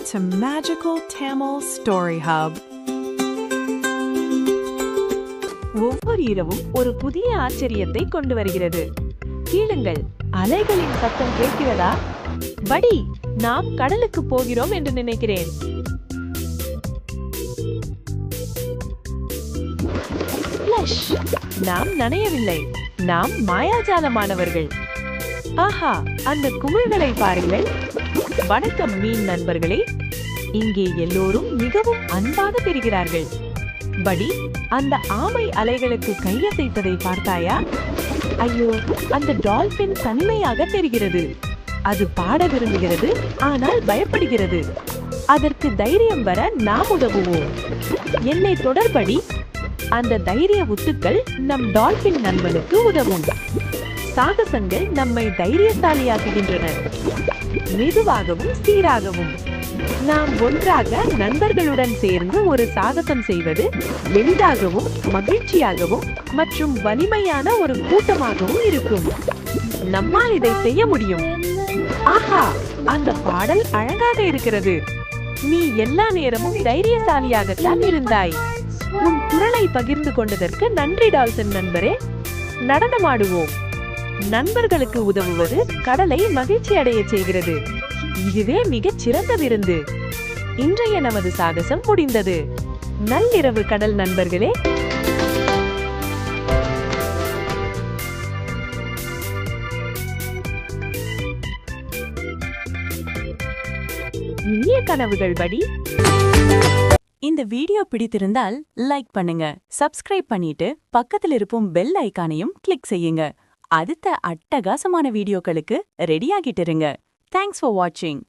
to Magical Tamil Story Hub. ஒவ்வொரு இரவும் ஒரு புதிய ஆச்சரியத்தை கொண்டு வருகிறது. கேளுங்கள், அலைகளின் சத்தம் கேட்கிறதா? படி, நாம் கடலுக்கு போகிறோம் என்று நினைக்கிறேன். ஃப்ளஷ், நாம் நனையவில்லை, நாம் மாயாஜாலமானவர்கள். ஆஹா, அந்த குமிழ்களை பாருங்கள். வணக்கம் மீன் நண்பர்களே, இங்கே எல்லோரும் மிகவும் அன்பாக தெரிகிறார்கள். படி, அந்த ஆமை அலைகளுக்கு கையசைத்ததை பார்த்தாயா? ஐயோ, அந்த டால்பின் தனிமையாக தெரிகிறது. அது பாட விரும்புகிறது, ஆனால் பயப்படுகிறது. அதற்கு தைரியம் வர நாம் உதவுவோம். என்னை தொடர்படி. அந்த தைரிய உத்துக்கள் நம் டால்பின் நண்பனுக்கு உதவும். சாகசங்கள் நம்மை தைரியசாலியாக்குகின்றன, மெதுவாகவும் சீராகவும். நாம் ஒன்றாக நண்பர்களுடன் சேர்ந்து ஒரு சாகசம் செய்வது எளிதாகவும் மகிழ்ச்சியாகவும் மற்றும் வலிமையான ஒரு கூட்டமாகவும் இருக்கும். நம்மால் இதை செய்ய முடியும். ஆஹா, அந்த பாடல் அழகாக இருக்கிறது. நீ எல்லா நேரமும் தைரியசாலியாகத்தான் இருந்தாய். உன் குரலை பகிர்ந்து கொண்டதற்கு நன்றி டால்சன் நண்பரே. நடனமாடுவோம். நண்பர்களுக்கு உதவுவது கடலை மகிழ்ச்சி அடைய செய்கிறது. இதுவே மிகச் சிறந்த விருந்து. இன்றைய நமது சாகசம் முடிந்தது. நள்ளிரவு கடல் நண்பர்களே. இனிய கனவுகள் படி. இந்த வீடியோ பிடித்திருந்தால் லைக் பண்ணுங்க, சப்ஸ்கிரைப் பண்ணிட்டு பக்கத்தில் இருக்கும் பெல் ஐகானையும் கிளிக் செய்யுங்க. அடுத்த அட்டகாசமான வீடியோக்களுக்கு ரெடியாகிட்டு இருங்க. தேங்க்ஸ் ஃபார் வாட்சிங்.